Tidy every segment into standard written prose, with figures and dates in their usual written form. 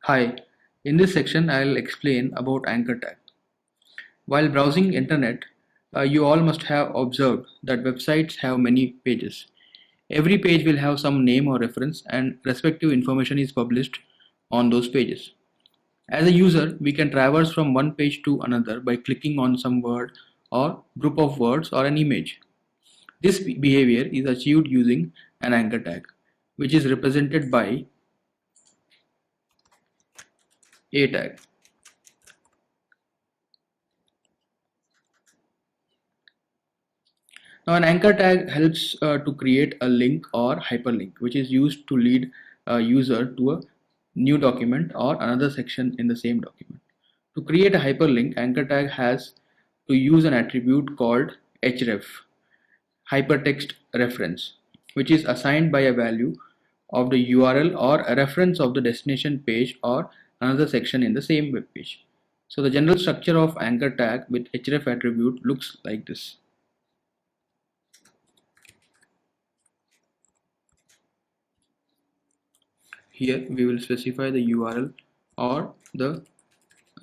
Hi, in this section I'll explain about anchor tag. While browsing internet, you all must have observed that websites have many pages. Every page will have some name or reference and respective information is published on those pages. As a user, we can traverse from one page to another by clicking on some word or group of words or an image. This behavior is achieved using an anchor tag, which is represented by a tag. Now, an anchor tag helps to create a link or hyperlink, which is used to lead a user to a new document or another section in the same document. To create a hyperlink, anchor tag has to use an attribute called href, hypertext reference, which is assigned by a value of the URL or a reference of the destination page or another section in the same web page. So the general structure of anchor tag with href attribute looks like this. Here we will specify the URL or the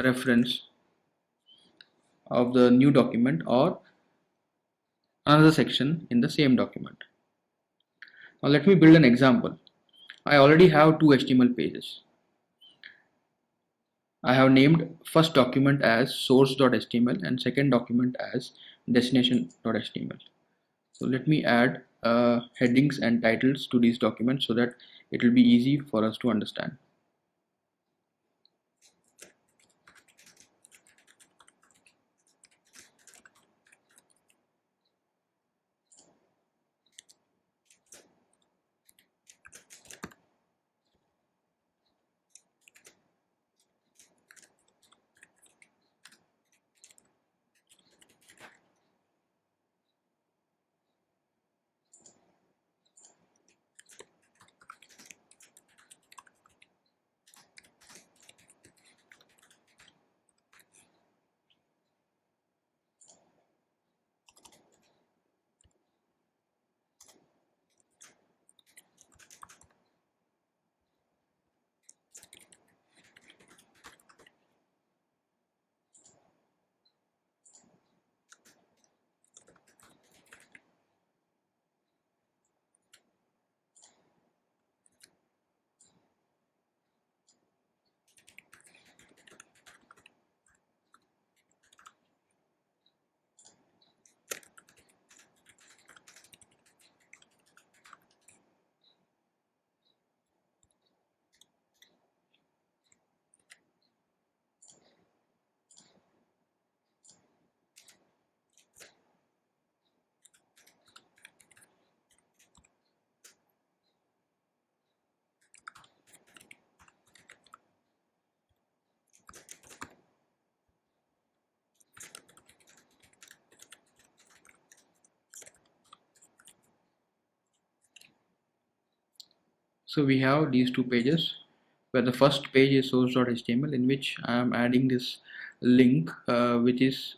reference of the new document or another section in the same document. Now let me build an example. I already have two HTML pages. I have named first document as source.html and second document as destination.html. So let me add headings and titles to these documents so that it will be easy for us to understand. So we have these two pages where the first page is source.html, in which I am adding this link which is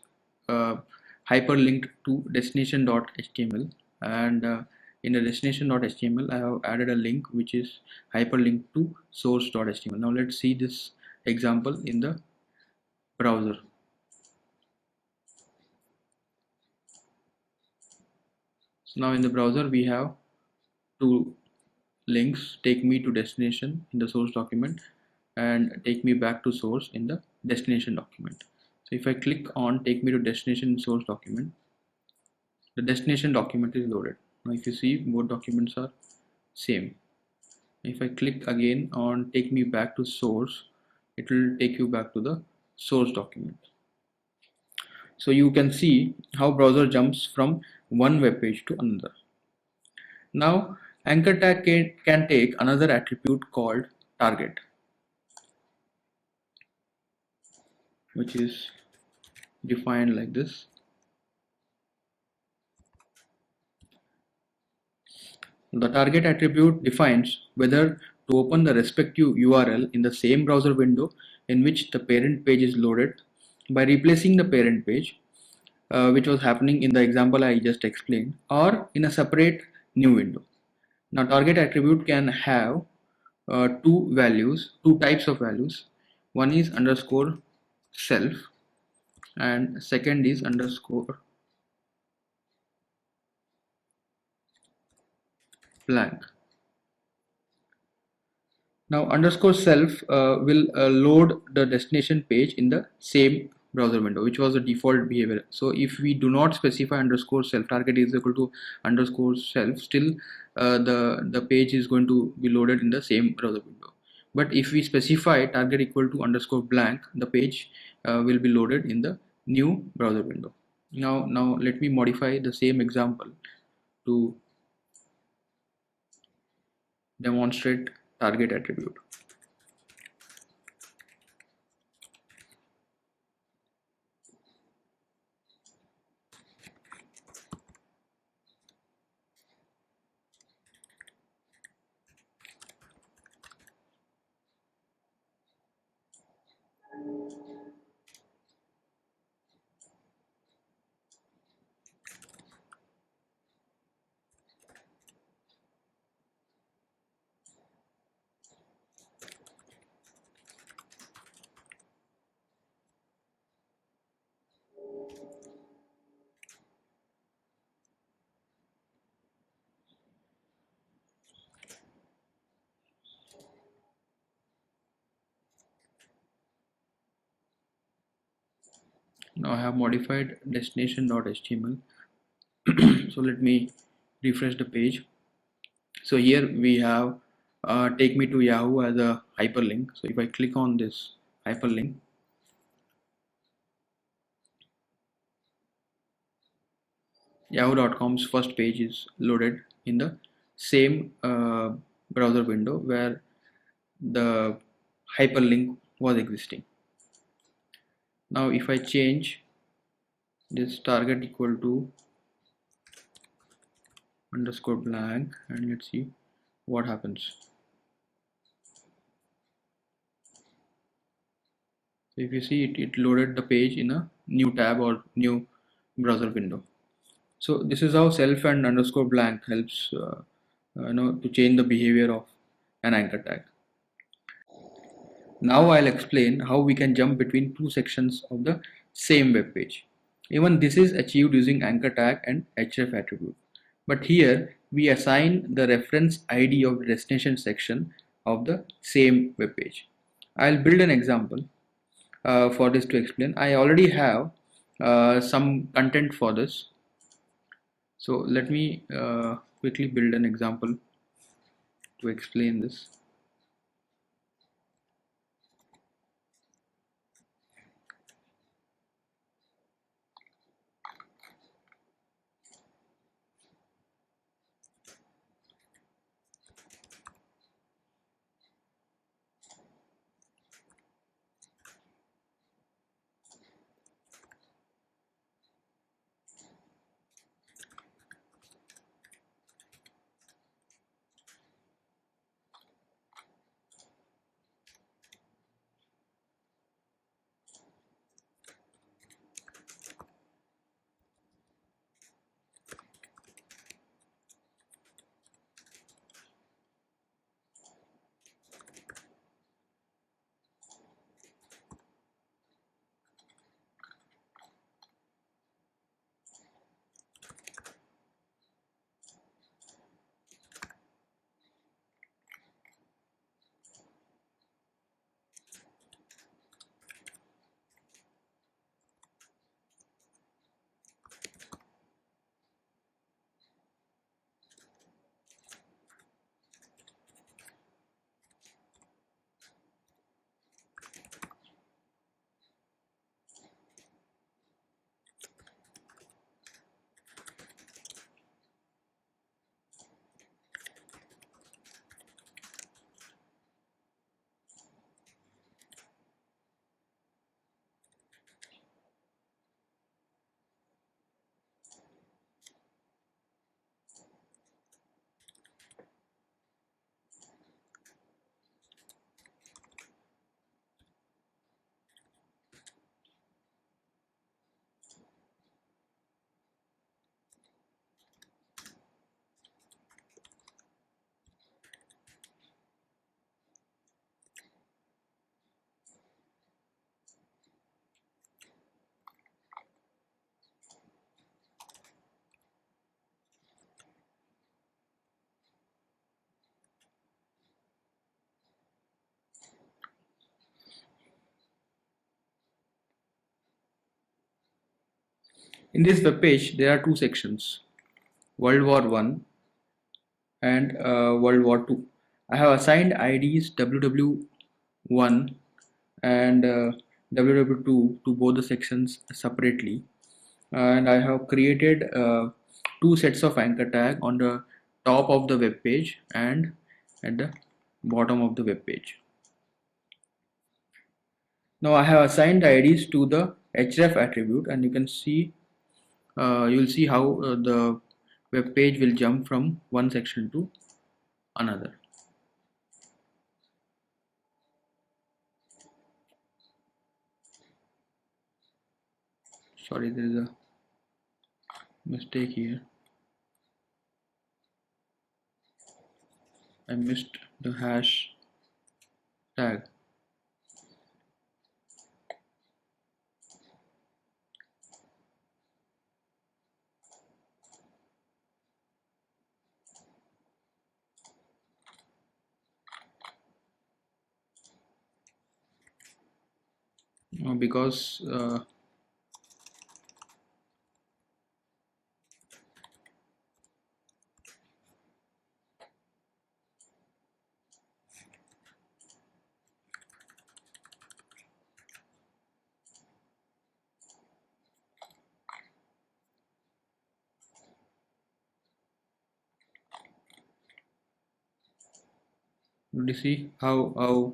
hyperlinked to destination.html, and in the destination.html I have added a link which is hyperlinked to source.html. Now let's see this example in the browser. So now in the browser we have two links, take me to destination in the source document and take me back to source in the destination document. So if I click on take me to destination source document, the destination document is loaded. Now if you see, both documents are same. If I click again on take me back to source, it will take you back to the source document. So you can see how browser jumps from one web page to another. Now anchor tag can take another attribute called target, which is defined like this. The target attribute defines whether to open the respective URL in the same browser window in which the parent page is loaded by replacing the parent page, which was happening in the example I just explained, or in a separate new window. Now target attribute can have two types of values. One is underscore self and second is underscore blank. Now underscore self will load the destination page in the same browser window, which was the default behavior. So if we do not specify underscore self, target is equal to underscore self, still the page is going to be loaded in the same browser window. But if we specify target equal to underscore blank, the page will be loaded in the new browser window. Now let me modify the same example to demonstrate target attribute. Now I have modified destination.html. So let me refresh the page. So here we have take me to Yahoo as a hyperlink. So if I click on this hyperlink, yahoo.com's first page is loaded in the same browser window where the hyperlink was existing. Now if I change this target equal to underscore blank and let's see what happens. So if you see it loaded the page in a new tab or new browser window. So this is how self and underscore blank helps to change the behavior of an anchor tag. Now I'll explain how we can jump between two sections of the same web page. Even this is achieved using anchor tag and href attribute. But here we assign the reference ID of the destination section of the same web page. I'll build an example for this to explain. I already have some content for this. So let me quickly build an example to explain this. In this web page, there are two sections: World War One and World War Two. I have assigned IDs WW1 and WW2 to both the sections separately, and I have created two sets of anchor tag on the top of the web page and at the bottom of the web page. Now I have assigned the IDs to the href attribute, and you can see you'll see how the web page will jump from one section to another. Sorry, there is a mistake here. I missed the hash tag. Because you see how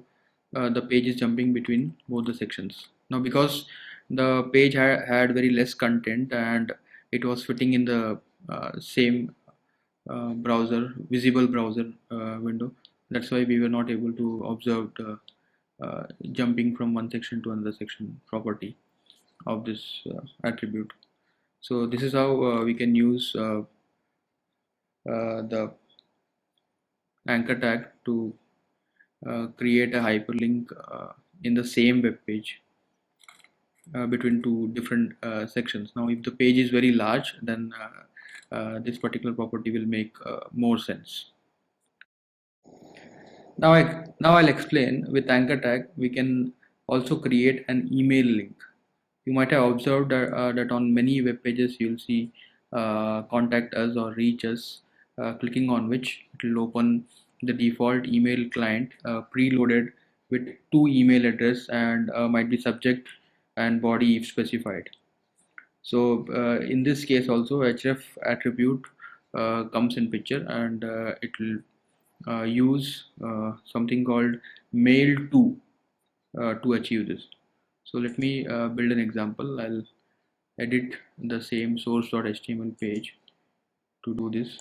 the page is jumping between both the sections. Now because the page had very less content and it was fitting in the same browser, visible browser window, that's why we were not able to observe the jumping from one section to another section property of this attribute. So this is how we can use the anchor tag to create a hyperlink in the same web page between two different sections. Now if the page is very large, then this particular property will make more sense. Now I'll explain. With anchor tag we can also create an email link. You might have observed that on many web pages you'll see contact us or reach us, clicking on which it will open the default email client preloaded with two email address and might be subject and body if specified. So in this case also href attribute comes in picture, and it will use something called mail to achieve this. So let me build an example. I'll edit the same source.html page to do this.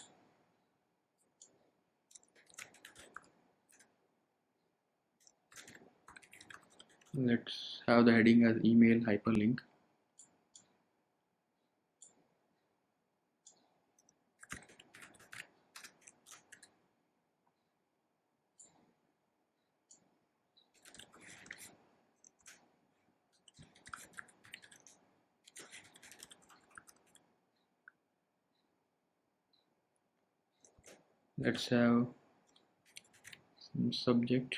Let's have the heading as email hyperlink. Let's have some subject.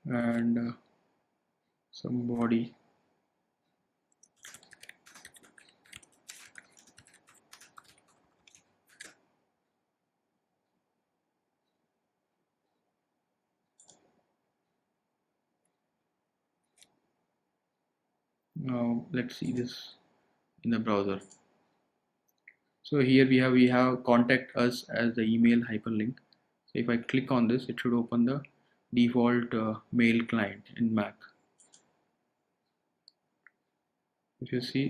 And some body. Now let's see this in the browser. So here we have contact us as the email hyperlink. So if I click on this, it should open the default mail client in Mac. If you see,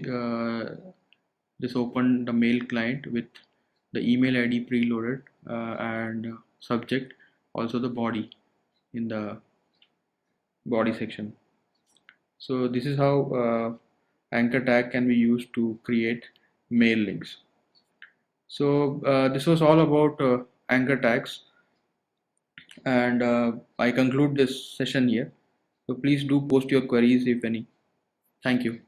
this opened the mail client with the email ID preloaded and subject, also the body in the body section. So this is how anchor tag can be used to create mail links. So this was all about anchor tags, and I conclude this session here. So please do post your queries if any. Thank you.